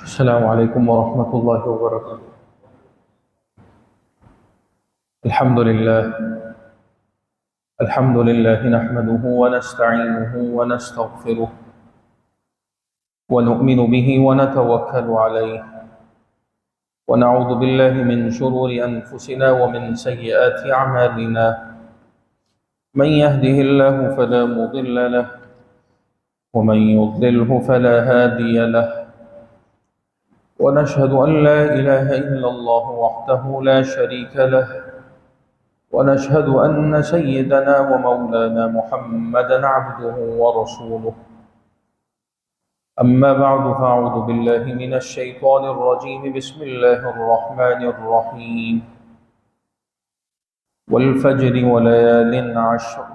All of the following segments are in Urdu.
السلام علیکم ورحمۃ اللہ وبرکاتہ۔ الحمد للہ نحمده ونستعینه ونستغفره ونؤمن به ونتوکل علیہ ونعوذ باللہ من شرور انفسنا ومن سیئات اعمالنا، من يهده الله فلا مضل له ومن يضلله فلا هادي له، ونشهد أن لا إله إلا الله وحده لا شريك له، ونشهد أن سيدنا ومولانا محمدا عبده ورسوله. أما بعد فأعوذ بالله من الشيطان الرجيم. بسم الله الرحمن الرحيم. والفجر وليال عشر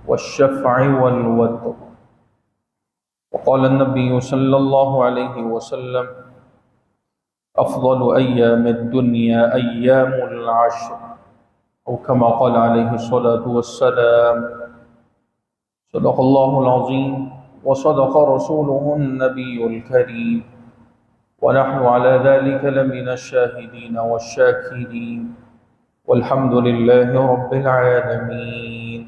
والشفع والوتر. وقال النبي صلى الله عليه وسلم: أفضل أيام الدنيا أيام العشر، أو كما قال عليه الصلاة والسلام. صدق الله العظيم وصدق رسوله النبي الكريم، ونحن على ذلك لمن الشاهدين والشاكرين، والحمد لله رب العالمين.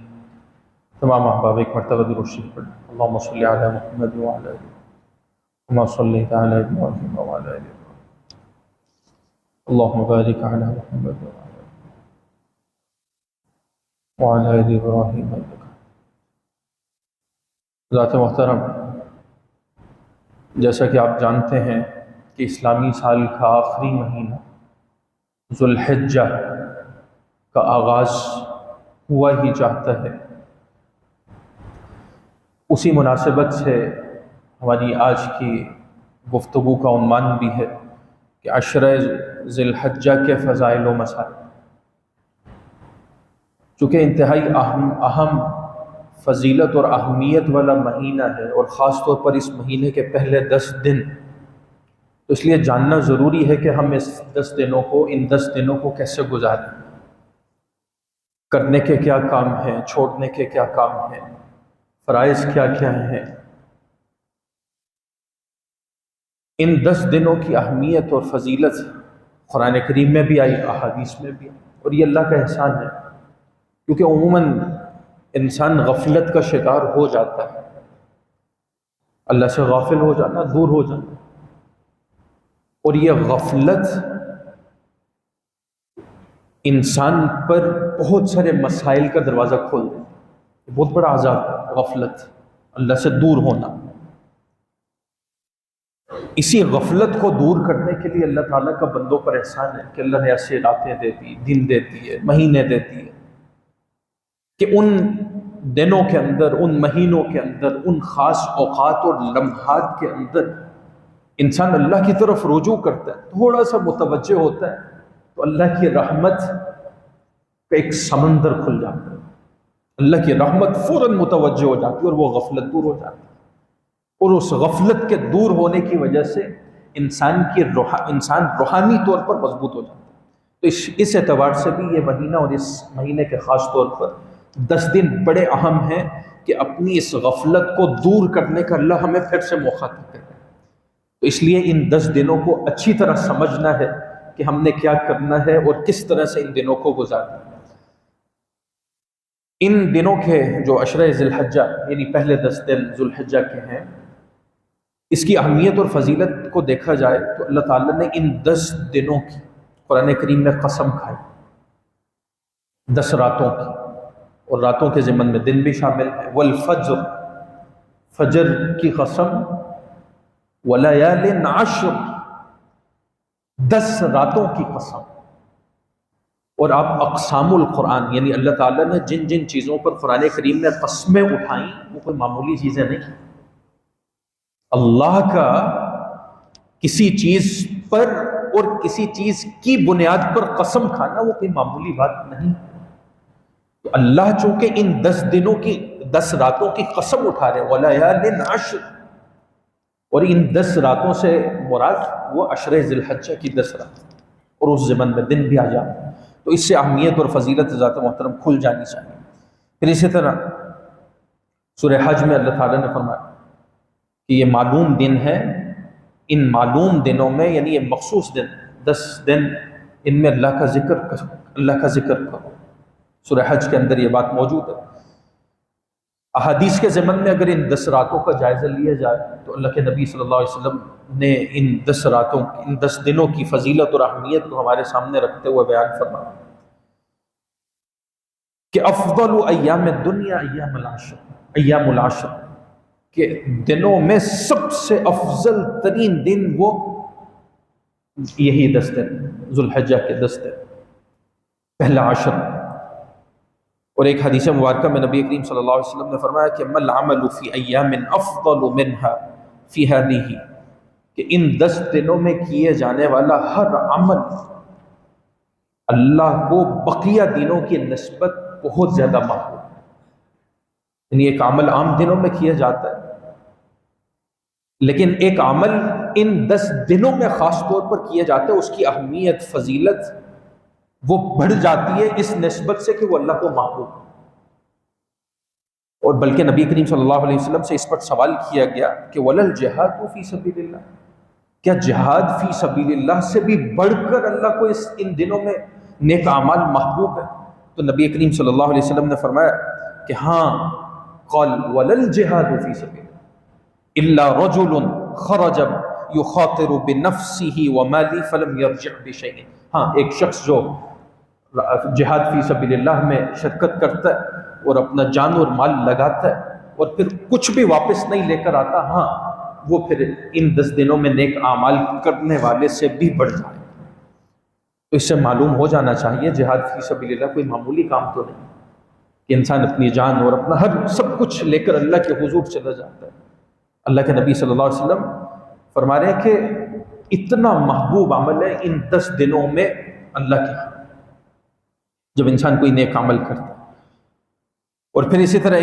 تمام احباب ایک مرتبہ درود شریف پڑھیں. اللهم صل على محمد وعلى آله كما صليت على إبراهيم وعلى آل إبراهيم. اللهم بارك على محمد وعلى آل إبراهيم إنك. ذات محترم، جیسا کہ آپ جانتے ہیں کہ اسلامی سال کا آخری مہینہ ذو الحجہ کا آغاز ہوا ہی چاہتا ہے. اسی مناسبت سے ہماری آج کی گفتگو کا عنوان بھی ہے کہ عشرہ ذی الحجہ کے فضائل و مسائل. چونکہ انتہائی اہم فضیلت اور اہمیت والا مہینہ ہے، اور خاص طور پر اس مہینے کے پہلے 10 دن، تو اس لیے جاننا ضروری ہے کہ ہم ان 10 دنوں کو کیسے گزاریں، کرنے کے کیا کام ہیں، چھوڑنے کے کیا کام ہیں، فرائض کیا کیا ہیں. ان 10 دنوں کی اہمیت اور فضیلت قرآن کریم میں بھی آئی، احادیث میں بھی آئی، اور یہ اللہ کا احسان ہے. کیونکہ عموماً انسان غفلت کا شکار ہو جاتا ہے، اللہ سے غافل ہو جانا، دور ہو جانا، اور یہ غفلت انسان پر بہت سارے مسائل کا دروازہ کھول دیتی ہے. بہت بڑا عذاب ہے غفلت، اللہ سے دور ہونا. اسی غفلت کو دور کرنے کے لیے اللہ تعالیٰ کا بندوں پر احسان ہے کہ اللہ نے ایسے راتیں دیتی، دن دیتی ہے، مہینے دیتی ہے، کہ ان دنوں کے اندر، ان مہینوں کے اندر، ان خاص اوقات اور لمحات کے اندر انسان اللہ کی طرف رجوع کرتا ہے، تھوڑا سا متوجہ ہوتا ہے، تو اللہ کی رحمت کا ایک سمندر کھل جاتا ہے. اللہ کی رحمت فوراً متوجہ ہو جاتی ہے اور وہ غفلت دور ہو جاتی ہے. اور اس غفلت کے دور ہونے کی وجہ سے انسان روحانی طور پر مضبوط ہو جاتا ہے. تو اس اعتبار سے بھی یہ مہینہ اور اس مہینے کے خاص طور پر 10 دن بڑے اہم ہیں کہ اپنی اس غفلت کو دور کرنے کا اللہ ہمیں پھر سے موقع دیتا ہے. تو اس لیے ان 10 دنوں کو اچھی طرح سمجھنا ہے کہ ہم نے کیا کرنا ہے اور کس طرح سے ان دنوں کو گزارنا ہے. ان دنوں کے جو عشرہ ذی الحجہ یعنی پہلے 10 دن ذو الحجہ کے ہیں، اس کی اہمیت اور فضیلت کو دیکھا جائے تو اللہ تعالیٰ نے ان 10 دنوں کی قرآن کریم میں قسم کھائی، 10 راتوں کی، اور راتوں کے ضمن میں دن بھی شامل ہے. والفجر، فجر کی قسم، ولیال عشر، 10 راتوں کی قسم. اور آپ اقسام القرآن یعنی اللہ تعالیٰ نے جن جن چیزوں پر قرآن کریم میں قسمیں اٹھائیں وہ کوئی معمولی چیزیں نہیں. اللہ کا کسی چیز پر اور کسی چیز کی بنیاد پر قسم کھانا وہ کوئی معمولی بات نہیں. تو اللہ چونکہ ان 10 دنوں کی 10 راتوں کی قسم اٹھا رہے ولیال عشر، اور ان 10 راتوں سے مراد وہ عشرہ ذی الحجہ کی 10 رات، اور اس ضمن میں دن بھی آ جاتے ہیں. تو اس سے اہمیت اور فضیلت ذات محترم کھل جانی چاہیے. پھر اسی طرح سورہ حج میں اللہ تعالیٰ نے فرمایا کہ یہ معلوم دن ہے ان معلوم دنوں میں، یعنی یہ مخصوص دن 10 دن، ان میں اللہ کا ذکر کرو۔ سورہ حج کے اندر یہ بات موجود ہے۔ احادیث کے ضمن میں اگر ان 10 راتوں کا جائزہ لیا جائے تو اللہ کے نبی صلی اللہ علیہ وسلم نے ان 10 دنوں کی فضیلت اور اہمیت کو ہمارے سامنے رکھتے ہوئے بیان فرمایا کہ افضل ایام الدنیا ایام العشر، کہ دنوں میں سب سے افضل ترین دن وہ یہی 10 دن، ذوالحجہ کے 10 دن، پہلا عشر۔ اور ایک حدیث مبارکہ میں نبی کریم صلی اللہ علیہ وسلم نے فرمایا کہ مل عمل فی ایام افضل منها فی هذه، کہ ان 10 دنوں میں کیے جانے والا ہر عمل اللہ کو بقیہ دنوں کی نسبت بہت زیادہ محبوب ہے۔ یعنی ایک عمل عام دنوں میں کیا جاتا ہے، لیکن ایک عمل ان 10 دنوں میں خاص طور پر کیا جاتا ہے، اس کی اہمیت، فضیلت وہ بڑھ جاتی ہے اس نسبت سے کہ وہ اللہ کو محبوب ہے۔ اور بلکہ نبی کریم صلی اللہ علیہ وسلم سے اس پر سوال کیا گیا کہ وَلَا الْجِهَادُ فِي سَبِيلِ اللَّهِ، کیا جہاد فی سبیل اللہ سے بھی بڑھ کر اللہ کو ان دنوں میں نیک اعمال محبوب ہے؟ تو نبی کریم صلی اللہ علیہ وسلم نے فرمایا کہ ہاں، قال وَلَا الْجِهَادُ فِي سَبِيلِ إِلَّا رَجُلٌ خَرَجَ يُخَاطِرُ بِنَفْسِهِ وَمَالِهِ فَلَمْ يَرْجِعْ بِشَيْءٍ، ہاں، ایک شخص جو جہاد فی سبیل اللہ میں شرکت کرتا ہے اور اپنا جان اور مال لگاتا ہے اور پھر کچھ بھی واپس نہیں لے کر آتا، ہاں، وہ پھر ان 10 دنوں میں نیک اعمال کرنے والے سے بھی بڑھ جائے۔ تو اس سے معلوم ہو جانا چاہیے جہاد فی سبیل اللہ کوئی معمولی کام تو نہیں کہ انسان اپنی جان اور اپنا ہر سب کچھ لے کر اللہ کے حضور چلا جاتا ہے۔ اللہ کے نبی صلی اللہ علیہ وسلم فرما رہے ہیں کہ اتنا محبوب عمل ہے ان 10 دنوں میں اللہ کے، جب انسان کوئی نیک عمل کرتا ہے۔ اور پھر اسی طرح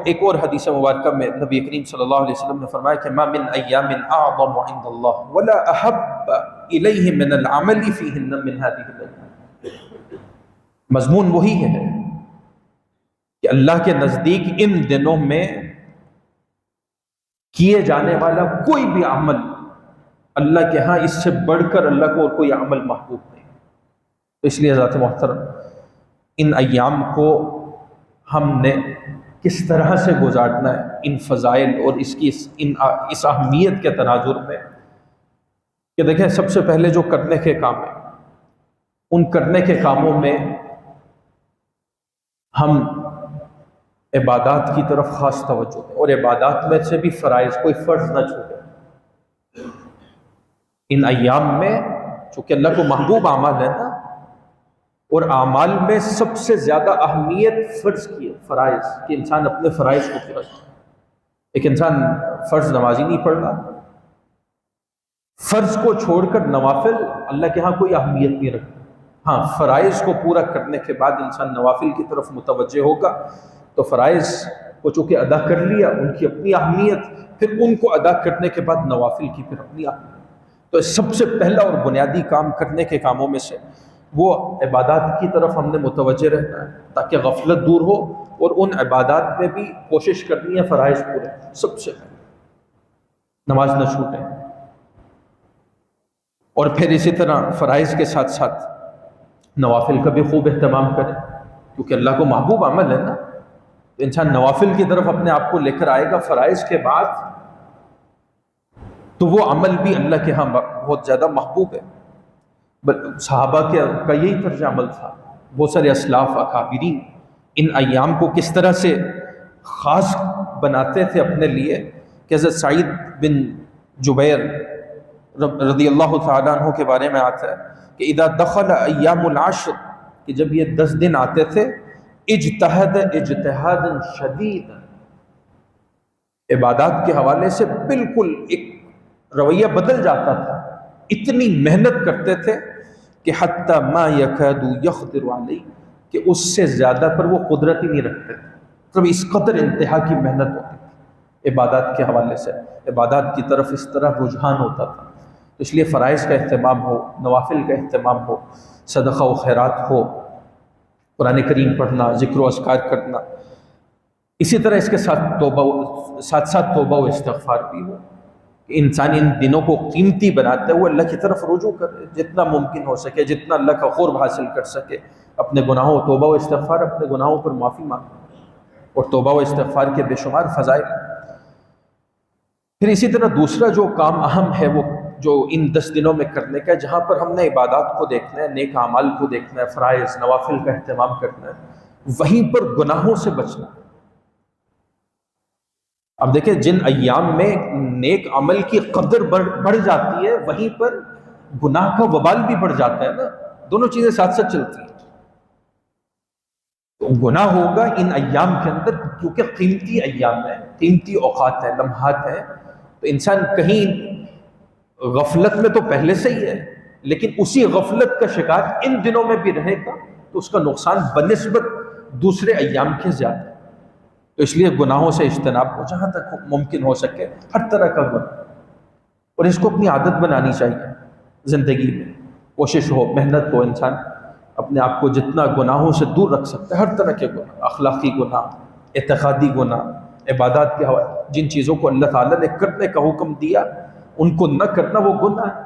ایک اور حدیث مبارکہ میں نبی کریم صلی اللہ علیہ وسلم نے فرمایا کہ ما من ایام اعظم عند اللہ ولا احب الیہ من العمل فیہن من هذه الايام، مضمون وہی ہے کہ اللہ کے نزدیک ان دنوں میں کیے جانے والا کوئی بھی عمل اللہ کے ہاں اس سے بڑھ کر اللہ کو اور کوئی عمل محبوب نہیں۔ تو اس لیے ذات محترم ان ایام کو ہم نے کس طرح سے گزارنا ہے ان فضائل اور اس اہمیت کے تناظر میں، کہ دیکھیں سب سے پہلے جو کرنے کے کام ہیں، ان کرنے کے کاموں میں ہم عبادات کی طرف خاص توجہ دیں، اور عبادات میں سے بھی فرائض، کوئی فرض نہ چھوڑے۔ ان ایام میں چونکہ اللہ کو محبوب اعمال ہے نا، اور اعمال میں سب سے زیادہ اہمیت فرض کی ہے، فرائض، کہ انسان اپنے فرائض کو پورا کرے۔ ایک انسان فرض نمازی نہیں پڑھ رہا، فرض کو چھوڑ کر نوافل اللہ کے ہاں کوئی اہمیت نہیں رکھتا۔ ہاں، فرائض کو پورا کرنے کے بعد انسان نوافل کی طرف متوجہ ہوگا، تو فرائض کو چونکہ ادا کر لیا، ان کی اپنی اہمیت، پھر ان کو ادا کرنے کے بعد نوافل کی پھر اپنی اہمیت۔ تو سب سے پہلا اور بنیادی کام کرنے کے کاموں میں سے وہ عبادات کی طرف ہم نے متوجہ رہنا ہے تاکہ غفلت دور ہو، اور ان عبادات میں بھی کوشش کرنی ہے فرائض پورے، سب سے پہلے نماز نہ چھوٹیں، اور پھر اسی طرح فرائض کے ساتھ ساتھ نوافل کا بھی خوب اہتمام کریں، کیونکہ اللہ کو محبوب عمل ہے نا، تو انسان نوافل کی طرف اپنے آپ کو لے کر آئے گا فرائض کے بعد، تو وہ عمل بھی اللہ کے ہاں بہت زیادہ محبوب ہے۔ صحابہ کا یہی طرز عمل تھا، بہت سارے اسلاف اکابرین ان ایام کو کس طرح سے خاص بناتے تھے اپنے لیے، کہ حضرت سعید بن جبیر رضی اللہ تعالیٰ عنہ کے بارے میں آتا ہے کہ اذا دخل ایام العشر، کہ جب یہ 10 دن آتے تھے، اجتہد اجتہادا شدید، عبادات کے حوالے سے بالکل ایک رویہ بدل جاتا تھا، اتنی محنت کرتے تھے کہ حتی ما یکاد یقدر علیہ، کہ اس سے زیادہ پر وہ قدرت ہی نہیں رکھتے تھے، مطلب اس قدر انتہا کی محنت ہوتی تھی عبادات کے حوالے سے، عبادات کی طرف اس طرح رجحان ہوتا تھا۔ تو اس لیے فرائض کا اہتمام ہو، نوافل کا اہتمام ہو، صدقہ و خیرات ہو، قرآن کریم پڑھنا، ذکر و اذکار کرنا، اسی طرح اس کے ساتھ ساتھ توبہ و استغفار بھی ہو، انسان ان دنوں کو قیمتی بناتا ہے، وہ اللہ کی طرف رجوع کرے، جتنا ممکن ہو سکے، جتنا اللہ کا قرب حاصل کر سکے، اپنے گناہوں، توبہ و استغفار، اپنے گناہوں پر معافی مانگے، اور توبہ و استغفار کے بے شمار فضائل۔ پھر اسی طرح دوسرا جو کام اہم ہے، وہ جو ان 10 دنوں میں کرنے کا ہے، جہاں پر ہم نے عبادات کو دیکھنا ہے، نیک اعمال کو دیکھنا ہے، فرائض نوافل کا اہتمام کرنا ہے، وہیں پر گناہوں سے بچنا ہے۔ اب دیکھیں، جن ایام میں نیک عمل کی قدر بڑھ جاتی ہے، وہیں پر گناہ کا وبال بھی بڑھ جاتا ہے نا، دونوں چیزیں ساتھ ساتھ چلتی ہیں۔ تو گناہ ہوگا ان ایام کے اندر، کیونکہ قیمتی ایام ہیں، قیمتی اوقات ہیں، لمحات ہیں، تو انسان کہیں غفلت میں تو پہلے سے ہی ہے، لیکن اسی غفلت کا شکار ان دنوں میں بھی رہے گا تو اس کا نقصان بنسبت دوسرے ایام کے زیادہ ہے۔ تو اس لیے گناہوں سے اجتناب ہو، جہاں تک ممکن ہو سکے، ہر طرح کا گناہ، اور اس کو اپنی عادت بنانی چاہیے زندگی میں۔ کوشش ہو، محنت ہو، انسان اپنے آپ کو جتنا گناہوں سے دور رکھ سکتا ہے، ہر طرح کے گناہ، اخلاقی گناہ، اعتقادی گناہ، عبادات کے حوالے، جن چیزوں کو اللہ تعالیٰ نے کرنے کا حکم دیا ان کو نہ کرنا وہ گناہ ہے،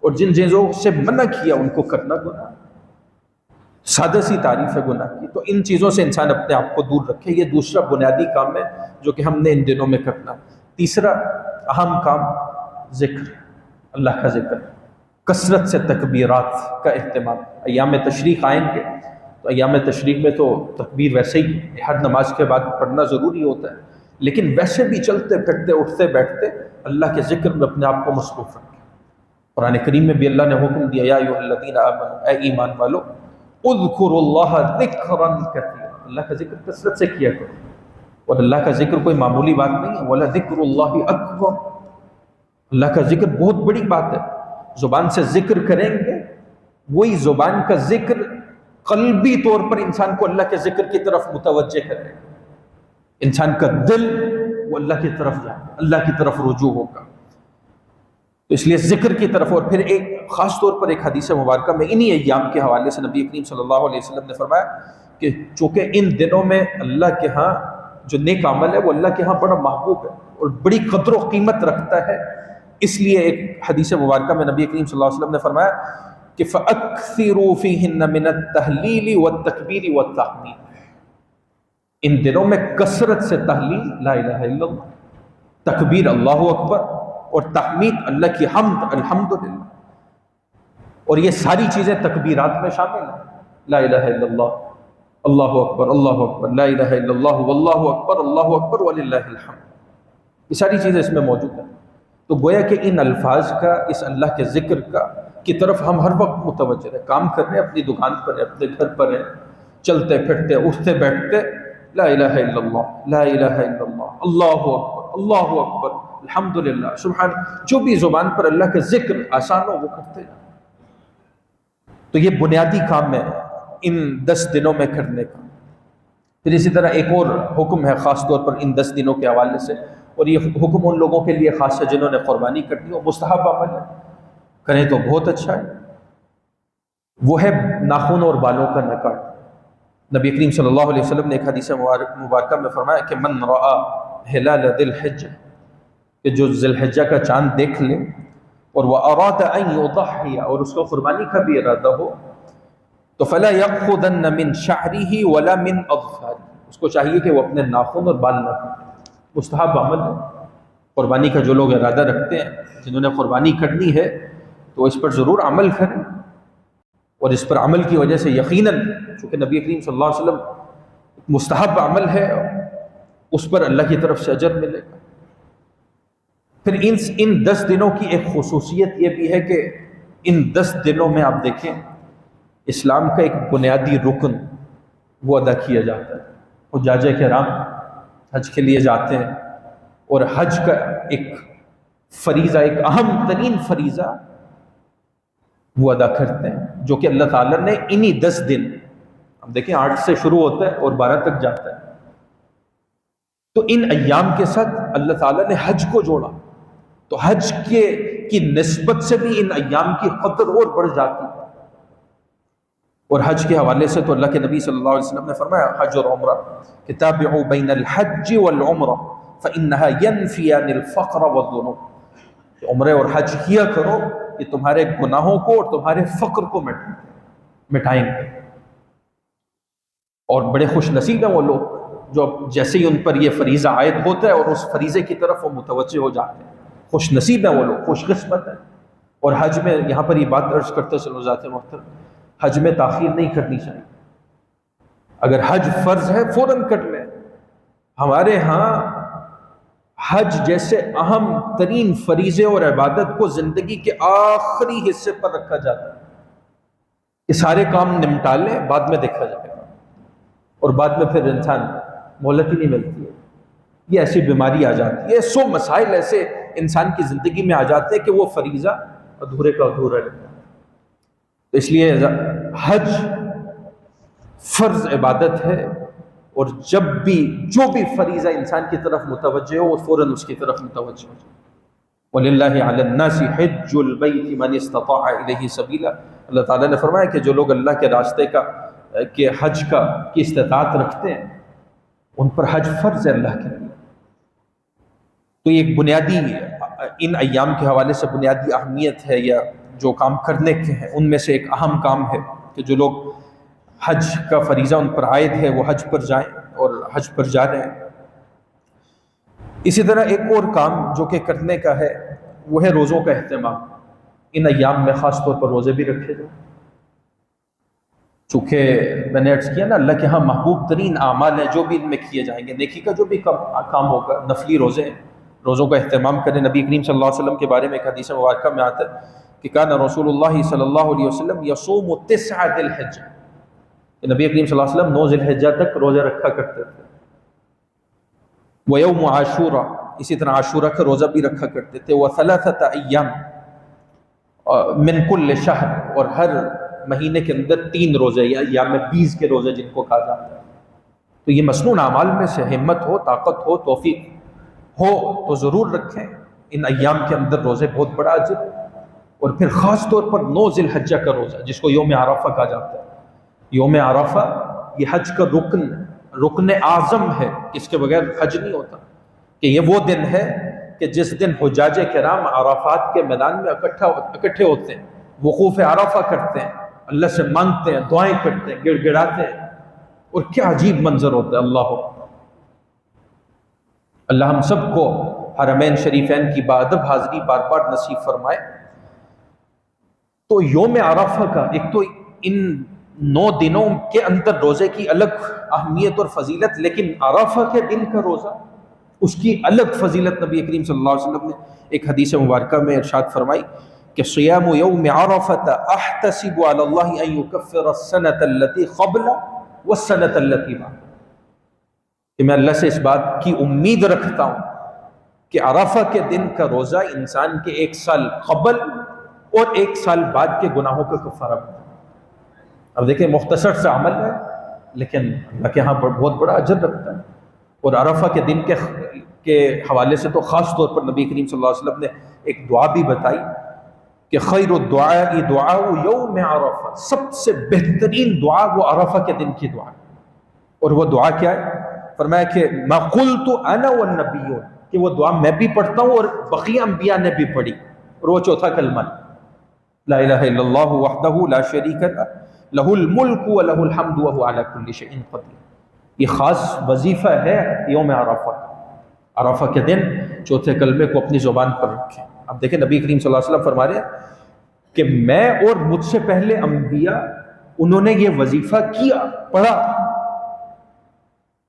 اور جن چیزوں سے منع کیا ان کو کرنا گناہ ہے۔ سادہ سی تعریف ہے گناہ کی۔ تو ان چیزوں سے انسان اپنے آپ کو دور رکھے، یہ دوسرا بنیادی کام ہے جو کہ ہم نے ان دنوں میں کرنا۔ تیسرا اہم کام ذکر، اللہ کا ذکر، کثرت سے تکبیرات کا اہتمام۔ ایام تشریق آئیں گے تو ایام تشریق میں تو تکبیر ویسے ہی ہر نماز کے بعد پڑھنا ضروری ہوتا ہے، لیکن ویسے بھی چلتے پھرتے، اٹھتے بیٹھتے اللہ کے ذکر میں اپنے آپ کو مصروف رکھیں۔ قرآن کریم میں بھی اللہ نے حکم دیا، یا ایھا الذین آمنوا، اے ایمان والو، اذکروا اللہ ذکرا کثیرا، اللہ کا ذکر کثرت سے کیا کرو، اور اللہ کا ذکر کوئی معمولی بات نہیں ہے، وَلَذِکْرُ اللَّهِ اکبر، اللہ کا ذکر بہت بڑی بات ہے۔ زبان سے ذکر کریں گے، وہی زبان کا ذکر قلبی طور پر انسان کو اللہ کے ذکر کی طرف متوجہ کرے گا، انسان کا دل وہ اللہ کی طرف جائے، اللہ کی طرف رجوع ہوگا۔ تو اس لیے ذکر کی طرف، اور پھر ایک خاص طور پر ایک حدیث مبارکہ میں انہی ایام کے حوالے سے نبی کریم صلی اللہ علیہ وسلم نے فرمایا کہ چونکہ ان دنوں میں اللہ کے ہاں جو نیک عمل ہے وہ اللہ کے ہاں بڑا محبوب ہے اور بڑی قدر و قیمت رکھتا ہے، اس لیے ایک حدیث مبارکہ میں نبی کریم صلی اللہ علیہ وسلم نے فرمایا کہ فَأَكْثِرُوا فِيهِنَّ مِنَ التَّهْلِيلِ وَالتَّكْبِيرِ وَالتَّحْمِيدِ، ان دنوں میں کثرت سے تحلیل لا الہ الا اللہ، تکبیر اللہ اکبر، اور تحمید اللہ کی حمد الحمدللہ، اور یہ ساری چیزیں تکبیرات میں شامل ہیں، لا الہ الا اللہ، اللہ اکبر، اللہ اکبر، لا الہ الا اللہ، واللہ اکبر، اللہ اکبر وللہ الحمد، یہ ساری چیزیں اس میں موجود ہیں۔ تو گویا کہ ان الفاظ کا، اس اللہ کے ذکر کی طرف ہم ہر وقت متوجہ رہیں، کام کر رہے ہیں، اپنی دکان پر ہیں، اپنے گھر پر ہیں، چلتے پھرتے، اٹھتے بیٹھتے، لا الہ الا اللہ، لا الہ الا اللہ، اللہ اکبر، الحمدللہ، سبحان، جو بھی زبان پر اللہ کا ذکر آسان ہو وہ کرتے ہیں۔ تو یہ بنیادی کام ہے ان 10 دنوں میں کرنے کا۔ پھر اسی طرح ایک اور حکم ہے خاص طور پر ان 10 دنوں کے حوالے سے، اور یہ حکم ان لوگوں کے لیے خاص ہے جنہوں نے قربانی کرنی ہو، مستحب عمل ہے، کریں تو بہت اچھا ہے، وہ ہے ناخن اور بالوں کا نہ کاٹنا۔ نبی کریم صلی اللہ علیہ وسلم نے ایک حدیث مبارکہ میں فرمایا کہ من رأى ہلال ذی الحجہ، کہ جو ذی الحجہ کا چاند دیکھ لے، اور وَأَرَادَ أَن يُضَحِّيَ، اور اس کو قربانی کا بھی ارادہ ہو، تو فَلَا يَأْخُذَنَّ مِن شَعْرِهِ وَلَا مِنْ أَظْفَارِهِ، اس کو چاہیے کہ وہ اپنے ناخن اور بال نہ کاٹے، مستحب عمل ہے۔ قربانی کا جو لوگ ارادہ رکھتے ہیں، جنہوں نے قربانی کرنی ہے، تو اس پر ضرور عمل کریں، اور اس پر عمل کی وجہ سے یقیناً، چونکہ نبی کریم صلی اللہ علیہ وسلم مستحب عمل ہے، اس پر اللہ کی طرف سے اجر ملے گا۔ پھر ان 10 دنوں کی ایک خصوصیت یہ بھی ہے کہ ان 10 دنوں میں آپ دیکھیں اسلام کا ایک بنیادی رکن وہ ادا کیا جاتا ہے۔ حجاج کرام حج کے لیے جاتے ہیں، اور حج کا ایک فریضہ، ایک اہم ترین فریضہ وہ ادا کرتے ہیں، جو کہ اللہ تعالیٰ نے انہی 10 دن، اب دیکھیں 8 سے شروع ہوتا ہے اور 12 تک جاتا ہے، تو ان ایام کے ساتھ اللہ تعالیٰ نے حج کو جوڑا، تو حج کی نسبت سے بھی ان ایام کی قدر اور بڑھ جاتی ہے۔ اور حج کے حوالے سے تو اللہ کے نبی صلی اللہ علیہ وسلم نے فرمایا، حج اور عمرہ کہ تابعوا بین الحج والعمرہ فإنها ينفيان الفقر والذنوب، کہ عمرے اور حج کیا کرو، یہ تمہارے گناہوں کو اور تمہارے فقر کو مٹائیں گے۔ اور بڑے خوش نصیب ہیں وہ لوگ جو جیسے ہی ان پر یہ فریضہ عائد ہوتا ہے اور اس فریضے کی طرف وہ متوجہ ہو جاتے ہیں۔ خوش نصیب ہیں وہ لوگ، خوش قسمت ہیں۔ اور حج میں یہاں پر یہ بات عرض کرتے چلو ذات محترم، حج میں تاخیر نہیں کرنی چاہیے۔ اگر حج فرض ہے فوراً کر لیں۔ ہمارے ہاں حج جیسے اہم ترین فریضے اور عبادت کو زندگی کے آخری حصے پر رکھا جاتا ہے کہ سارے کام نمٹا لیں، بعد میں دیکھا جائے گا، اور بعد میں پھر انسان مہلت ہی نہیں ملتی ہے۔ یہ ایسی بیماری آ جاتی ہے، 100 مسائل ایسے انسان کی زندگی میں آ جاتے ہیں کہ وہ فریضہ ادھورے کا ادھورا رہتا ہے۔ تو اس لیے حج فرض عبادت ہے، اور جب بھی جو بھی فریضہ انسان کی طرف متوجہ ہو وہ فوراً اس کی طرف متوجہ ہو جائے۔ وَلِلَّهِ عَلَى النَّاسِ حِجُّ الْبَيْتِ مَنِ اسْتَطَاعَ إِلَيْهِ سَبِيلًا، اللہ تعالیٰ نے فرمایا کہ جو لوگ اللہ کے راستے کے حج کی استطاعت رکھتے ہیں ان پر حج فرض ہے اللہ کے لیے۔ تو یہ ایک بنیادی ان ایام کے حوالے سے بنیادی اہمیت ہے، یا جو کام کرنے کے ہیں ان میں سے ایک اہم کام ہے کہ جو لوگ حج کا فریضہ ان پر عائد ہے وہ حج پر جائیں اور حج پر جا رہے ہیں۔ اسی طرح ایک اور کام جو کہ کرنے کا ہے وہ ہے روزوں کا اہتمام۔ ان ایام میں خاص طور پر روزے بھی رکھے جائیں، چونکہ میں نے عرض کیا نا اللہ کے ہاں محبوب ترین اعمال ہیں جو بھی ان میں کیے جائیں گے، نیکی کا جو بھی کام ہوگا، نفلی روزے ہیں، روزوں کا اہتمام کریں۔ نبی کریم صلی اللہ علیہ وسلم کے بارے میں ایک حدیث مبارکہ میں آتا ہے کہ کان رسول اللہ صلی اللہ علیہ وسلم یصوم 9 ذی الحجہ، کہ نبی کریم صلی اللہ علیہ وسلم 9 ذی الحجہ تک روزہ رکھا کرتے تھے۔ ویوم عاشورہ، اسی طرح عاشورہ کا روزہ بھی رکھا کرتے تھے۔ وثلاثۃ ایام من کل شہر، اور ہر مہینے کے اندر 3 روزے یا ایام 20 کے روزے جن کو کہا جاتا ہے۔ تو یہ مسنون اعمال میں سے ہمت ہو، طاقت ہو، توفیق ہو تو ضرور رکھیں۔ ان ایام کے اندر روزے بہت بڑا اجر ہے، اور پھر خاص طور پر 9 ذی الحجہ کا روزہ جس کو یوم عرفہ کہا جاتا ہے۔ یوم عرفہ یہ حج کا رکن اعظم ہے، اس کے بغیر حج نہیں ہوتا، کہ یہ وہ دن ہے کہ جس دن حجاج کرام عرفات کے میدان میں اکٹھے ہوتے ہیں، وقوف عرفہ کرتے ہیں، اللہ سے مانگتے ہیں، دعائیں کرتے ہیں، گڑ گڑاتے ہیں، اور کیا عجیب منظر ہوتا ہے۔ اللہ ہم سب کو حرمین شریفین کی بادب حاضری بار بار نصیب فرمائے۔ تو یوم عرفہ کا ایک تو ان 9 دنوں کے اندر روزے کی الگ اہمیت اور فضیلت، لیکن عرفہ کے دن کا روزہ اس کی الگ فضیلت نبی کریم صلی اللہ علیہ وسلم نے ایک حدیث مبارکہ میں ارشاد فرمائی کہ صیام یوم عرفہ احتسب علی اللہ ان یکفر السنۃ التي قبل والسنۃ التي بعد، کہ میں اللہ سے اس بات کی امید رکھتا ہوں کہ عرفہ کے دن کا روزہ انسان کے 1 سال قبل اور 1 سال بعد کے گناہوں کا کفارہ بنتا ہے۔ اب دیکھیں مختصر سا عمل ہے لیکن اللہ کے ہاں بہت بڑا اجر رکھتا ہے۔ اور عرفہ کے دن کے حوالے سے تو خاص طور پر نبی کریم صلی اللہ علیہ وسلم نے ایک دعا بھی بتائی کہ خیر الدعاء دعاء یوم عرفہ، سب سے بہترین دعا وہ عرفہ کے دن کی دعا ہے۔ اور وہ دعا کیا ہے؟ فرمایا کہ ما قلت انا والنبیون، کہ وہ دعا میں بھی پڑھتا ہوں اور بقیہ انبیاء نے بھی پڑھی، اور وہ چوتھا کلمہ لا الہ الا اللہ وحدہ لا شریک لہ لہ الملک و لہ الحمد وہو علی کل شیء قدیر۔ یہ خاص وظیفہ ہے یوم عرفہ کا۔ عرفہ کے دن چوتھے کلمے کو اپنی زبان پر رکھیں۔ اب دیکھیں نبی کریم صلی اللہ علیہ وسلم فرما رہے ہیں کہ میں اور مجھ سے پہلے انبیاء انہوں نے یہ وظیفہ کیا، پڑھا،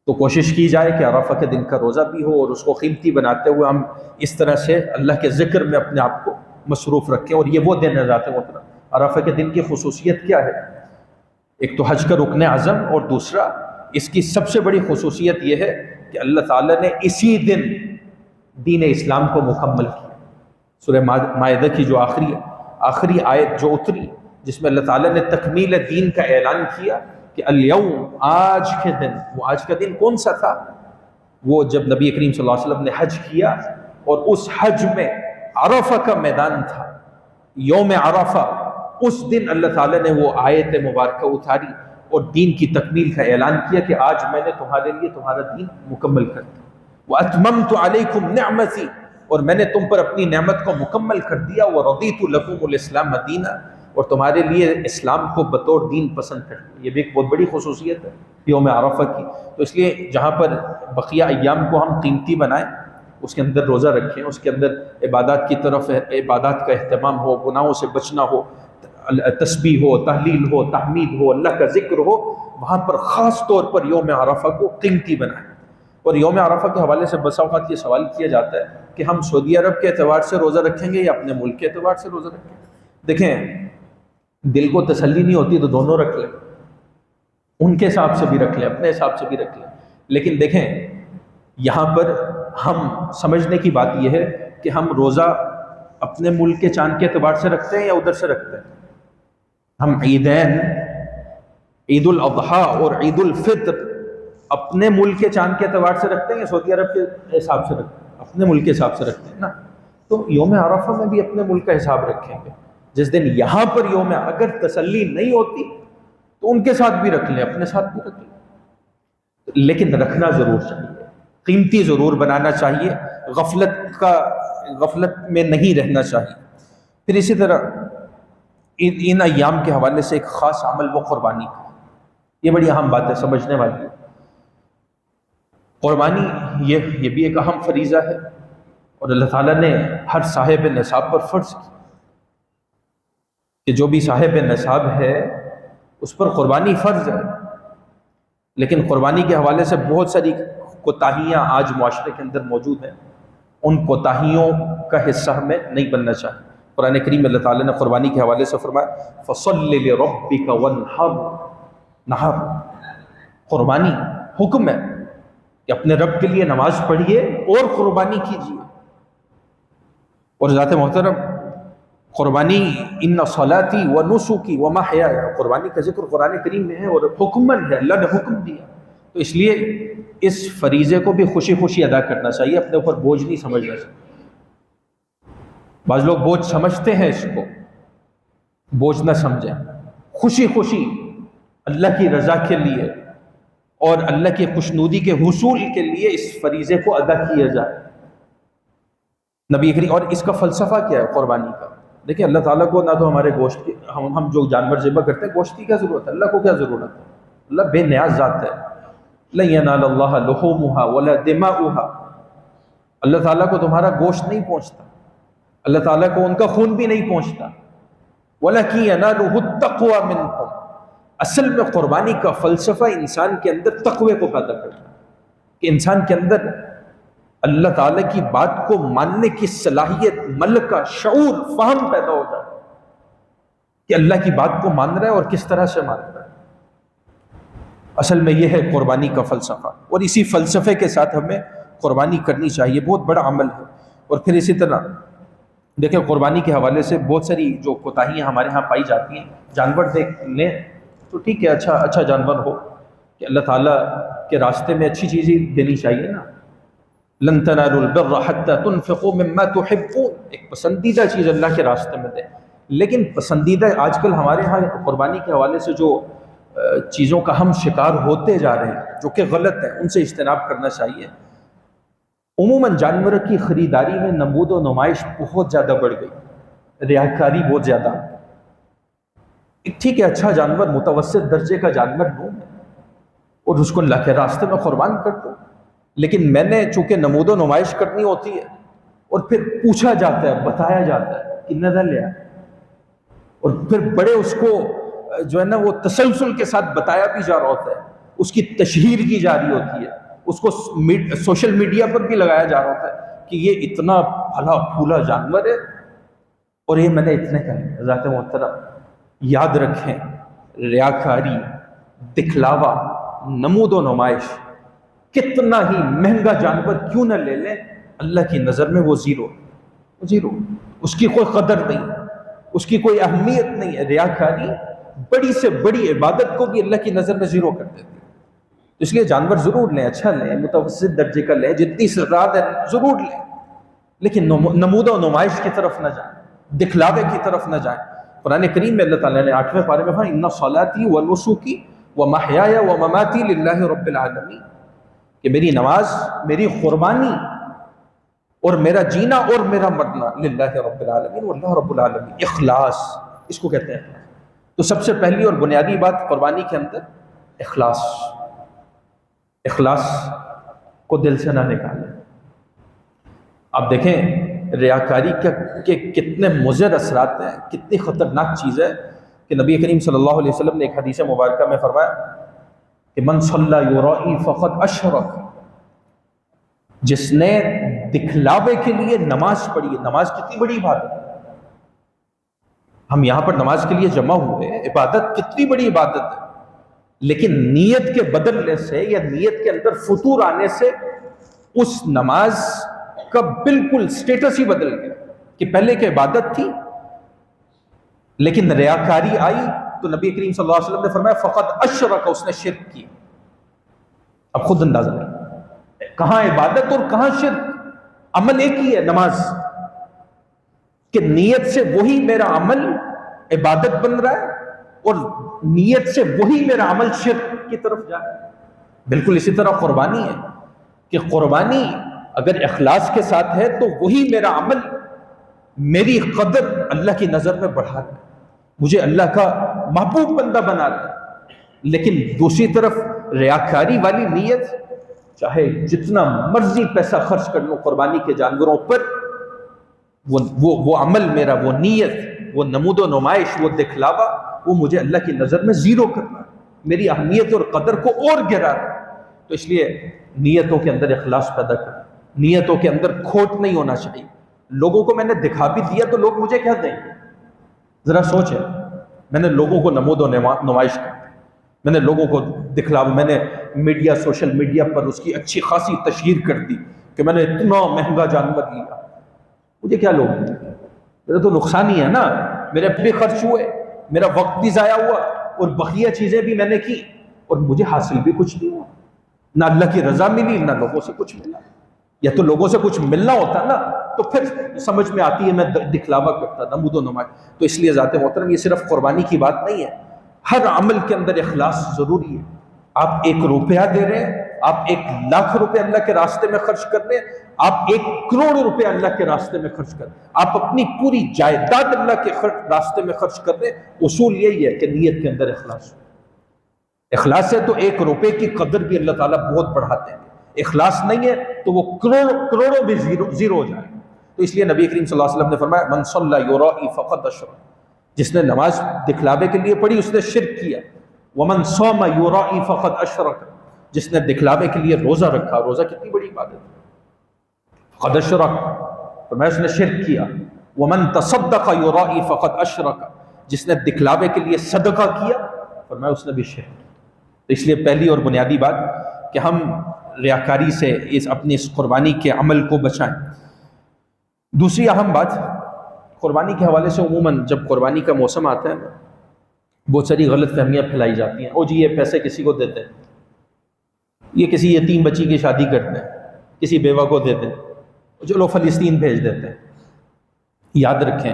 تو کوشش کی جائے کہ عرفہ کے دن کا روزہ بھی ہو اور اس کو قیمتی بناتے ہوئے ہم اس طرح سے اللہ کے ذکر میں اپنے آپ کو مصروف رکھیں۔ اور یہ وہ دن ہے ذات محترم، عرفہ کے دن کی خصوصیت کیا ہے؟ ایک تو حج کا رکن اعظم، اور دوسرا اس کی سب سے بڑی خصوصیت یہ ہے کہ اللہ تعالیٰ نے اسی دن دین اسلام کو مکمل کیا۔ سورہ مائدہ کی جو آخری آیت جو اتری جس میں اللہ تعالیٰ نے تکمیل دین کا اعلان کیا کہ الیوم، آج کے دن، وہ آج کا دن کون سا تھا؟ وہ جب نبی کریم صلی اللہ علیہ وسلم نے حج کیا اور اس حج میں عرفہ کا میدان تھا، یوم عرفہ، اس دن اللہ تعالیٰ نے وہ آیت مبارکہ اتاری اور دین کی تکمیل کا اعلان کیا کہ آج میں نے تمہارے لیے تمہارا دین مکمل کر دیا۔ وَأَتْمَمْتُ عَلَيْكُمْ نِعْمَتِي، اور میں نے تم پر اپنی نعمت کو مکمل کر دیا، وَرَضِيتُ لَكُمُ الْإِسْلَامَ دِينًا، اور تمہارے لیے اسلام کو بطور دین پسند کر دیا۔ یہ بھی ایک بہت بڑی خصوصیت ہے یوم عرفہ کی۔ تو اس لیے جہاں پر بقیہ ایام کو ہم قیمتی بنائیں، اس کے اندر روزہ رکھیں، اس کے اندر عبادات کی طرف عبادات کا اہتمام ہو، گناہوں سے بچنا ہو، تسبیح ہو، تحلیل ہو، تحمید ہو، اللہ کا ذکر ہو، وہاں پر خاص طور پر یوم عرفہ کو قیمتی بنائیں۔ اور یوم عرفہ کے حوالے سے بسا اوقات یہ سوال کیا جاتا ہے کہ ہم سعودی عرب کے اعتبار سے روزہ رکھیں گے یا اپنے ملک کے اعتبار سے روزہ رکھیں گے؟ دیکھیں، دل کو تسلی نہیں ہوتی تو دونوں رکھ لیں، ان کے حساب سے بھی رکھ لیں، اپنے حساب سے بھی رکھ لیں۔ لیکن دیکھیں، یہاں پر ہم سمجھنے کی بات یہ ہے کہ ہم روزہ اپنے ملک کے چاند کے اعتبار سے رکھتے ہیں یا ادھر سے رکھتے ہیں؟ ہم عیدین، عید الاضحیٰ اور عید الفطر اپنے ملک کے چاند کے اعتبار سے رکھتے ہیں یا سعودی عرب کے حساب سے رکھتے ہیں؟ اپنے ملک کے حساب سے رکھتے ہیں نا۔ تو یوم عرفہ میں بھی اپنے ملک کا حساب رکھیں گے۔ جس دن یہاں پر یوم اگر تسلی نہیں ہوتی تو ان کے ساتھ بھی رکھ لیں، اپنے ساتھ بھی رکھ لیں، لیکن رکھنا ضرور چاہیے، قیمتی ضرور بنانا چاہیے، غفلت میں نہیں رہنا چاہیے۔ پھر اسی طرح ان ایام کے حوالے سے ایک خاص عمل وہ قربانی کا، یہ بڑی اہم بات ہے، سمجھنے والی ہے۔ قربانی یہ بھی ایک اہم فریضہ ہے، اور اللہ تعالیٰ نے ہر صاحب نصاب پر فرض کی کہ جو بھی صاحب نصاب ہے اس پر قربانی فرض ہے۔ لیکن قربانی کے حوالے سے بہت ساری کوتاہیاں آج معاشرے کے اندر موجود ہیں، ان کوتاہیوں کا حصہ ہمیں نہیں بننا چاہیے۔ قرآن کریم میں اللہ تعالیٰ نے قربانی کے حوالے سے فرمایا فَصَلِّ لِرَبِّكَ وَانْحَرْ، نحر، قربانی حکم ہے کہ اپنے رب کے لیے نماز پڑھیے اور قربانی کیجیے۔ اور ذات محترم، قربانی ان صلاتی و نسکی و محیائی، قربانی کا ذکر قرآن کریم میں ہے اور حکمن ہے، اللہ نے حکم دیا۔ تو اس لیے اس فریضے کو بھی خوشی خوشی ادا کرنا چاہیے، اپنے اوپر بوجھ نہیں سمجھنا چاہیے۔ بعض لوگ بوجھ سمجھتے ہیں، اس کو بوجھ نہ سمجھیں، خوشی خوشی اللہ کی رضا کے لیے اور اللہ کی خوشنودی کے حصول کے لیے اس فریضے کو ادا کیا جائے۔ نبی کریم، اور اس کا فلسفہ کیا ہے قربانی کا؟ دیکھیں، اللہ تعالیٰ کو نہ تو ہمارے گوشت کی، ہم جو جانور ذبح کرتے ہیں گوشت کی کیا ضرورت ہے؟ اللہ کو کیا ضرورت ہے؟ اللہ بے نیاز ذات ہے۔ لن ینال اللہ لحومها ولا دماؤها، اللہ تعالیٰ کو تمہارا گوشت نہیں پہنچتا، اللہ تعالیٰ کو ان کا خون بھی نہیں پہنچتا۔ ولکن ینالہ التقوی منکم، اصل میں قربانی کا فلسفہ انسان کے اندر تقوی کو پیدا کرتا ہے، کہ انسان کے اندر اللہ تعالیٰ کی بات کو ماننے کی صلاحیت، ملکہ، شعور، فہم پیدا ہو جائے کہ اللہ کی بات کو مان رہا ہے اور کس طرح سے مان رہا ہے۔ اصل میں یہ ہے قربانی کا فلسفہ، اور اسی فلسفے کے ساتھ ہمیں قربانی کرنی چاہیے، بہت بڑا عمل ہے۔ اور پھر اسی طرح دیکھیں، قربانی کے حوالے سے بہت ساری جو کوتاہیاں ہمارے ہاں پائی جاتی ہیں، جانور دیکھ لیں تو ٹھیک ہے، اچھا جانور ہو، کہ اللہ تعالیٰ کے راستے میں اچھی چیزیں دینی چاہیے نا۔ لن تنالوا البر حتى تنفقوا مما تحبون، ایک پسندیدہ چیز اللہ کے راستے میں دیں۔ لیکن پسندیدہ آج کل ہمارے ہاں قربانی کے حوالے سے جو چیزوں کا ہم شکار ہوتے جا رہے ہیں جو کہ غلط ہے، ان سے اجتناب کرنا چاہیے۔ عموماً جانور کی خریداری میں نمود و نمائش بہت زیادہ بڑھ گئی، ریاکاری بہت زیادہ۔ ٹھیک ہے، اچھا جانور، متوسط درجے کا جانور لوں اور اس کو اللہ کے راستے میں قربان کر دو، لیکن میں نے چونکہ نمود و نمائش کرنی ہوتی ہے اور پھر پوچھا جاتا ہے، بتایا جاتا ہے کہ نظر لیا، اور پھر بڑے اس کو جو ہے نا وہ تسلسل کے ساتھ بتایا بھی جا رہا ہوتا ہے، اس کی تشہیر کی جا رہی ہوتی ہے، اس کو سوشل میڈیا پر بھی لگایا جا رہا ہوتا ہے کہ یہ اتنا پھلا پھولا جانور ہے اور یہ میں نے اتنے کا ہے۔ ذات محترم، یاد رکھیں، ریاکاری، دکھلاوا، نمود و نمائش، کتنا ہی مہنگا جانور کیوں نہ لے لیں، اللہ کی نظر میں وہ زیرو، اس کی کوئی قدر نہیں، اس کی کوئی اہمیت نہیں ہے۔ ریاکاری بڑی سے بڑی عبادت کو بھی اللہ کی نظر میں زیرو کر دیتی ہے۔ اس لیے جانور ضرور لیں، اچھا لیں، متوسط درجے کا لیں، جتنی استطاعت ہے ضرور لیں، لیکن نمود و نمائش کی طرف نہ جائیں، دکھلاوے کی طرف نہ جائیں۔ قرآن کریم میں اللہ تعالیٰ نے 8ویں پارے میں فرمایا ان صلاتی و نسکی و محیای و مماتی للہ رب العالمین، کہ میری نماز، میری قربانی اور میرا جینا اور میرا مرنا للہ رب العالمین واللہ رب العالمین. اخلاص اس کو کہتے ہیں. تو سب سے پہلی اور بنیادی بات قربانی کے اندر اخلاص. اخلاص کو دل سے نہ نکالیں. آپ دیکھیں ریاکاری کے کتنے مضر اثرات ہیں، کتنی خطرناک چیز ہے کہ نبی کریم صلی اللہ علیہ وسلم نے ایک حدیث مبارکہ میں فرمایا کہ من صلی یرائی فقد اشرک. جس نے دکھلاوے کے لیے نماز پڑھی ہے. نماز کتنی بڑی عبادت ہے. ہم یہاں پر نماز کے لیے جمع ہوئے، عبادت کتنی بڑی عبادت ہے، لیکن نیت کے بدلنے سے یا نیت کے اندر فتور آنے سے اس نماز کا بالکل سٹیٹس ہی بدل گیا کہ پہلے کی عبادت تھی لیکن ریاکاری آئی تو نبی کریم صلی اللہ علیہ وسلم نے فرمایا فقط اشرک، اس نے شرک کی. اب خود اندازہ لیں کہاں عبادت اور کہاں شرک. عمل ایک ہی ہے نماز، کہ نیت سے وہی میرا عمل عبادت بن رہا ہے اور نیت سے وہی میرا عمل شرک کی طرف جا رہا ہے. بالکل اسی طرح قربانی ہے کہ قربانی اگر اخلاص کے ساتھ ہے تو وہی میرا عمل میری قدر اللہ کی نظر میں بڑھا رہا ہے، مجھے اللہ کا محبوب بندہ بنا رہا ہے. لیکن دوسری طرف ریاکاری والی نیت، چاہے جتنا مرضی پیسہ خرچ کر لوں قربانی کے جانوروں پر، وہ عمل میرا، وہ نیت، وہ نمود و نمائش، وہ دکھلاوا، وہ مجھے اللہ کی نظر میں زیرو کرنا ہے، میری اہمیت اور قدر کو اور گرا رہا ہے. تو اس لیے نیتوں کے اندر اخلاص پیدا کرنا، نیتوں کے اندر کھوٹ نہیں ہونا چاہیے. لوگوں کو میں نے دکھا بھی دیا تو لوگ مجھے کیا دیں گے؟ ذرا سوچیں. میں نے لوگوں کو نمود و نمائش کی، میں نے لوگوں کو دکھلاوا، میں نے میڈیا، سوشل میڈیا پر اس کی اچھی خاصی تشہیر کر دی کہ میں نے اتنا مہنگا جانور لیا. مجھے کیا لوگ دیں گے؟ میرا تو نقصان ہی ہے نا. میرے بھی خرچ ہوئے، میرا وقت بھی ضائع ہوا اور بقیہ چیزیں بھی میں نے کی اور مجھے حاصل بھی کچھ نہیں ہوا. نہ اللہ کی رضا ملی، نہ لوگوں سے کچھ ملا. یا تو لوگوں سے کچھ ملنا ہوتا نا تو پھر سمجھ میں آتی ہے میں دکھلاوا کرتا، نمود و نمائش. تو اس لیے ذات محترم یہ صرف قربانی کی بات نہیں ہے، ہر عمل کے اندر اخلاص ضروری ہے. آپ 1 روپیہ دے رہے ہیں، آپ 1 لاکھ روپے اللہ کے راستے میں خرچ کر رہے ہیں، آپ 1 کروڑ روپے اللہ کے راستے میں خرچ کر رہے ہیں، آپ اپنی پوری جائیداد اللہ کے راستے میں خرچ کر رہے ہیں. اصول یہی ہے کہ نیت کے اندر اخلاص. اخلاص ہے تو 1 روپے کی قدر بھی اللہ تعالیٰ بہت بڑھاتے ہیں. اخلاص نہیں ہے تو وہ کروڑوں بھی زیرو ہو جائے. تو اس لیے نبی کریم صلی اللہ علیہ وسلم نے فرمایا من صلی یرائی فقد اشرک. جس نے نماز دکھلاوے کے لیے پڑھی اس نے شرک کیا. ومن صام یرائی فقد اشرک. جس نے دکھلاوے کے لیے روزہ رکھا، روزہ کتنی بڑی عبادت ہے، فقد اشرک، فرمایا اس نے شرک کیا. ومن تصدق یرائی فقد اشرک. جس نے دکھلاوے کے لیے صدقہ کیا، فرمایا اس نے بھی شرک. تو اس لیے پہلی اور بنیادی بات کہ ہم ریاکاری سے اپنی اس قربانی کے عمل کو بچائیں. دوسری اہم بات قربانی کے حوالے سے، عموماً جب قربانی کا موسم آتا ہے بہت ساری غلط فہمیاں پھیلائی جاتی ہیں. او جی یہ پیسے کسی کو دیتے ہیں، یہ کسی یتیم بچی کی شادی کرتے ہیں، کسی بیوہ کو دیتے ہیں، چلو فلسطین بھیج دیتے ہیں. یاد رکھیں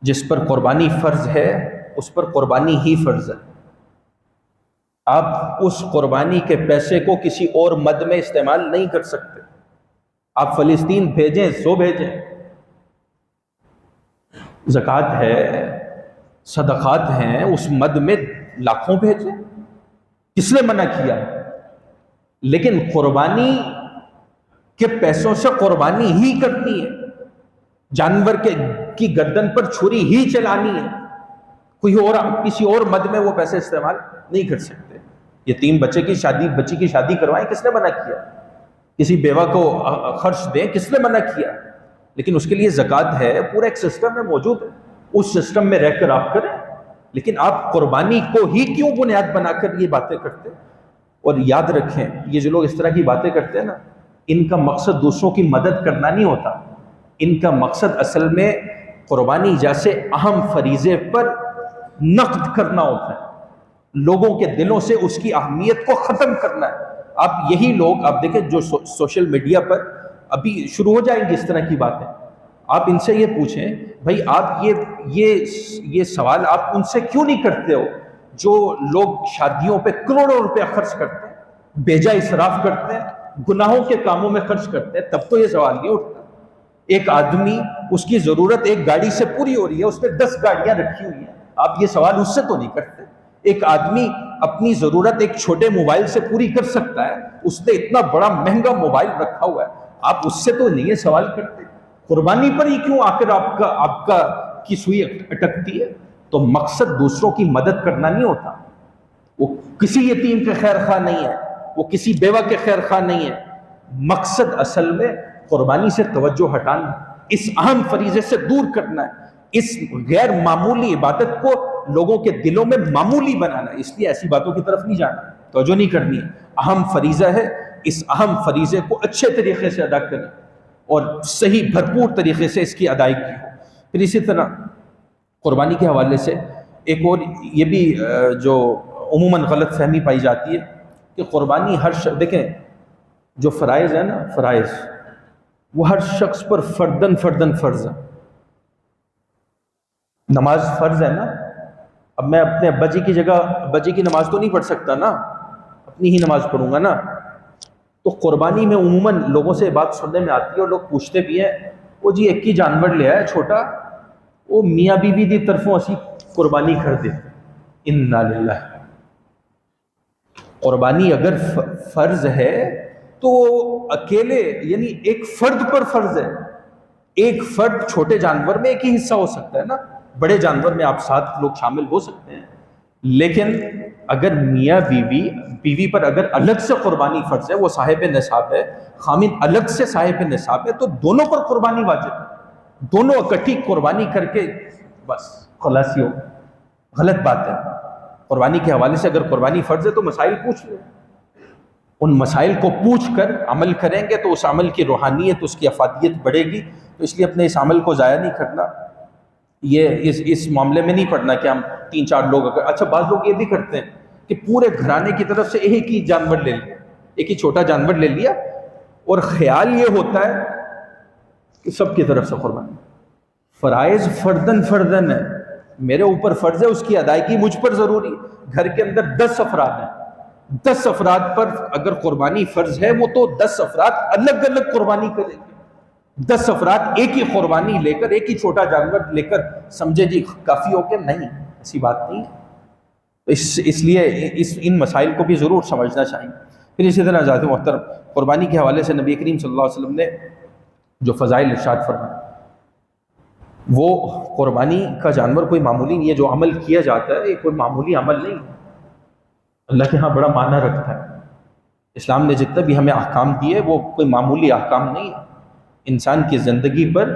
جس پر قربانی فرض ہے اس پر قربانی ہی فرض ہے. آپ اس قربانی کے پیسے کو کسی اور مد میں استعمال نہیں کر سکتے. آپ فلسطین بھیجیں سو بھیجیں، زکوٰۃ ہے، صدقات ہیں، اس مد میں لاکھوں بھیجیں، کس نے منع کیا؟ لیکن قربانی کے پیسوں سے قربانی ہی کرنی ہے، جانور کی گردن پر چھری ہی چلانی ہے، کوئی اور کسی اور مد میں وہ پیسے استعمال نہیں کر سکتے. یتیم بچی کی شادی کروائیں، کس نے منع کیا؟ کسی بیوہ کو خرچ دیں، کس نے منع کیا؟ لیکن اس کے لیے زکوٰۃ ہے، پورا ایک سسٹم ہے موجود ہے، اس سسٹم میں رہ کر آپ کریں. لیکن آپ قربانی کو ہی کیوں بنیاد بنا کر یہ باتیں کرتے ہیں؟ اور یاد رکھیں یہ جو لوگ اس طرح کی باتیں کرتے ہیں نا، ان کا مقصد دوسروں کی مدد کرنا نہیں ہوتا. ان کا مقصد اصل میں قربانی جیسے اہم فریضے پر نقد کرنا ہوتا ہے، لوگوں کے دلوں سے اس کی اہمیت کو ختم کرنا ہے. آپ یہی لوگ آپ دیکھیں جو سوشل میڈیا پر ابھی شروع ہو جائیں گی اس طرح کی باتیں، آپ ان سے یہ پوچھیں بھائی آپ یہ سوال آپ ان سے کیوں نہیں کرتے ہو جو لوگ شادیوں پہ کروڑوں روپے خرچ کرتے ہیں، بیجا اسراف کرتے ہیں، گناہوں کے کاموں میں خرچ کرتے ہیں؟ تب تو یہ سوال نہیں اٹھتا. ایک آدمی اس کی ضرورت ایک گاڑی سے پوری ہو رہی ہے، اس نے 10 گاڑیاں رکھی ہوئی ہیں، آپ یہ سوال اس سے تو نہیں کرتے۔ ایک آدمی اپنی ضرورت ایک چھوٹے موبائل سے پوری کر سکتا ہے، اس نے اتنا بڑا مہنگا موبائل رکھا ہوا ہے، آپ اس سے تو نہیں یہ سوال کرتے۔ قربانی پر ہی کیوں آ کر آپ کا کی سوئی اٹکتی ہے؟ تو مقصد دوسروں کی مدد کرنا نہیں ہوتا، وہ کسی یتیم کے خیر خواہ نہیں ہے، وہ کسی بیوہ کے خیر خواہ نہیں ہے۔ مقصد اصل میں قربانی سے توجہ ہٹانا، اس اہم فریضے سے دور کرنا ہے، اس غیر معمولی عبادت کو لوگوں کے دلوں میں معمولی بنانا ہے۔ اس لیے ایسی باتوں کی طرف نہیں جانا، توجہ نہیں کرنی ہے، اہم فریضہ ہے، اس اہم فریضے کو اچھے طریقے سے ادا کریں اور صحیح بھرپور طریقے سے اس کی ادائیگی ہو۔ پھر اسی طرح قربانی کے حوالے سے ایک اور یہ بھی جو عموماً غلط فہمی پائی جاتی ہے کہ قربانی ہر شخص، دیکھیں جو فرائض ہے نا، فرائض وہ ہر شخص پر فرداً فرض ہے۔ نماز فرض ہے نا، اب میں اپنے ابا جی کی جگہ ابا جی کی نماز تو نہیں پڑھ سکتا نا، اپنی ہی نماز پڑھوں گا نا۔ تو قربانی میں عموماً لوگوں سے بات سننے میں آتی ہے اور لوگ پوچھتے بھی ہیں، وہ جی ایک ہی جانور لے آئے چھوٹا، وہ میاں بیوی دی طرفوں اسی قربانی کر دے۔ انا للہ، قربانی اگر فرض ہے تو اکیلے یعنی ایک فرد پر فرض ہے، ایک فرد چھوٹے جانور میں ایک ہی حصہ ہو سکتا ہے نا، بڑے جانور میں آپ 7 لوگ شامل ہو سکتے ہیں، لیکن اگر میاں بیوی پر اگر الگ سے قربانی فرض ہے، وہ صاحب نصاب ہے، خامد الگ سے صاحب نصاب ہے، تو دونوں پر قربانی واجب ہے، دونوں اکٹھی قربانی کر کے بس خلاصی ہو۔ غلط بات ہے۔ قربانی کے حوالے سے اگر قربانی فرض ہے تو مسائل پوچھ لیں، ان مسائل کو پوچھ کر عمل کریں گے تو اس عمل کی روحانیت، اس کی افادیت بڑھے گی۔ تو اس لیے اپنے اس عمل کو ضائع نہیں کرنا، یہ اس معاملے میں نہیں پڑنا کہ ہم 3-4 لوگ اچھا بعض لوگ یہ بھی کرتے ہیں کہ پورے گھرانے کی طرف سے ایک ہی جانور لے لیا، ایک ہی چھوٹا جانور لے لیا، اور خیال یہ ہوتا ہے کہ سب کی طرف سے قربانی۔ فرائض فردن ہے، میرے اوپر فرض ہے، اس کی ادائیگی مجھ پر ضروری ہے۔ گھر کے اندر 10 افراد ہیں، 10 افراد پر اگر قربانی فرض ہے، وہ تو 10 افراد الگ الگ قربانی کریں گے۔ 10 افراد ایک ہی قربانی لے کر، ایک ہی چھوٹا جانور لے کر سمجھے جی کافی ہو کے، نہیں، ایسی بات نہیں ہے۔ اس لیے ان مسائل کو بھی ضرور سمجھنا چاہیے۔ پھر اسی طرح حضرات محترم، قربانی کے حوالے سے نبی کریم صلی اللہ علیہ وسلم نے جو فضائل ارشاد فرمائے، وہ قربانی کا جانور کوئی معمولی نہیں ہے، جو عمل کیا جاتا ہے یہ کوئی معمولی عمل نہیں ہے، اللہ کے ہاں بڑا معنی رکھتا ہے۔ اسلام نے جتنا بھی ہمیں احکام دیے وہ کوئی معمولی احکام نہیں ہے، انسان کی زندگی پر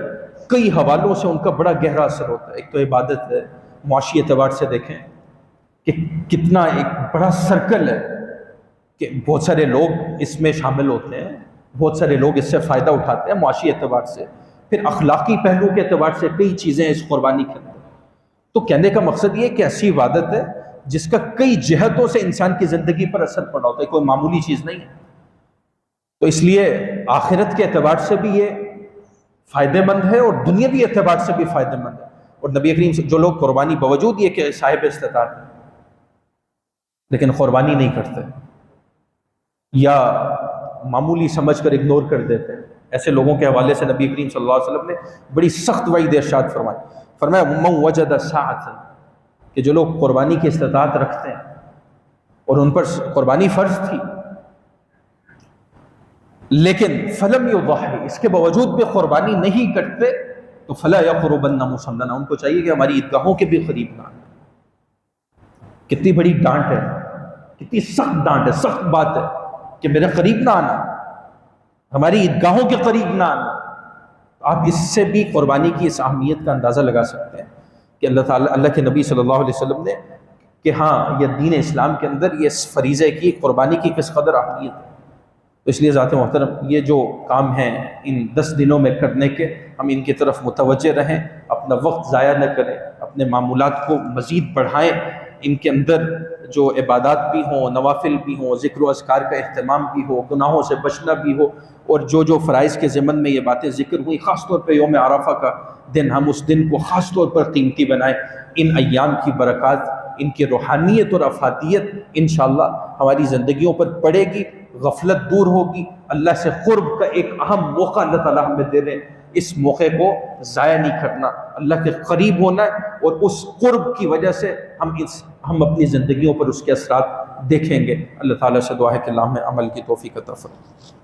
کئی حوالوں سے ان کا بڑا گہرا اثر ہوتا ہے۔ ایک تو عبادت ہے، معاشی اعتبار سے دیکھیں کہ کتنا ایک بڑا سرکل ہے کہ بہت سارے لوگ اس میں شامل ہوتے ہیں، بہت سارے لوگ اس سے فائدہ اٹھاتے ہیں معاشی اعتبار سے۔ پھر اخلاقی پہلو کے اعتبار سے کئی چیزیں اس قربانی کے اندر۔ تو کہنے کا مقصد یہ کہ ایسی عبادت ہے جس کا کئی جہتوں سے انسان کی زندگی پر اثر پڑا ہوتا ہے، کوئی معمولی چیز نہیں ہے۔ تو اس لیے آخرت کے اعتبار سے بھی یہ فائدہ مند ہے اور دنیاوی اعتبار سے بھی فائدہ مند ہے۔ اور نبی کریم سے جو لوگ قربانی باوجود یہ کہ صاحب استطاعت ہیں لیکن قربانی نہیں کرتے یا معمولی سمجھ کر اگنور کر دیتے ہیں، ایسے لوگوں کے حوالے سے نبی کریم صلی اللہ علیہ وسلم نے بڑی سخت وعید ارشاد فرمایا من وجد ساعۃ، کہ جو لوگ قربانی کی استطاعت رکھتے ہیں اور ان پر قربانی فرض تھی لیکن فلم یضحی، اس کے باوجود بھی قربانی نہیں کرتے، تو فلا یقربن مصلانا، ان کو چاہیے کہ ہماری عیدگاہوں کے بھی قریب نہ آئیں۔ کتنی بڑی ڈانٹ ہے، کتنی سخت ڈانٹ ہے، سخت بات ہے کہ میرے قریب نہ آنا، ہماری عیدگاہوں کے قریب نہ آنا۔ آپ اس سے بھی قربانی کی اس اہمیت کا اندازہ لگا سکتے ہیں کہ اللہ کے نبی صلی اللہ علیہ وسلم نے کہ ہاں یہ دین اسلام کے اندر یہ اس فریضے کی، قربانی کی کس قدر اہمیت ہے۔ تو اس لیے ذات محترم یہ جو کام ہیں ان 10 دنوں میں کرنے کے، ہم ان کی طرف متوجہ رہیں، اپنا وقت ضائع نہ کریں، اپنے معمولات کو مزید بڑھائیں، ان کے اندر جو عبادات بھی ہوں، نوافل بھی ہوں، ذکر و اذکار کا اہتمام بھی ہو، گناہوں سے بچنا بھی ہو، اور جو فرائض کے ضمن میں یہ باتیں ذکر ہوئی، خاص طور پہ یوم عرفہ کا دن، ہم اس دن کو خاص طور پر قیمتی بنائیں۔ ان ایام کی برکات، ان کی روحانیت اور افادیت انشاءاللہ ہماری زندگیوں پر پڑے گی، غفلت دور ہوگی، اللہ سے قرب کا ایک اہم موقع اللہ تعالیٰ ہمیں دے رہے ہیں۔ اس موقع کو ضائع نہیں کرنا، اللہ کے قریب ہونا ہے، اور اس قرب کی وجہ سے ہم اپنی زندگیوں پر اس کے اثرات دیکھیں گے۔ اللہ تعالیٰ سے دعا ہے کہ اللہ ہمیں عمل کی توفیق عطا فرمائے۔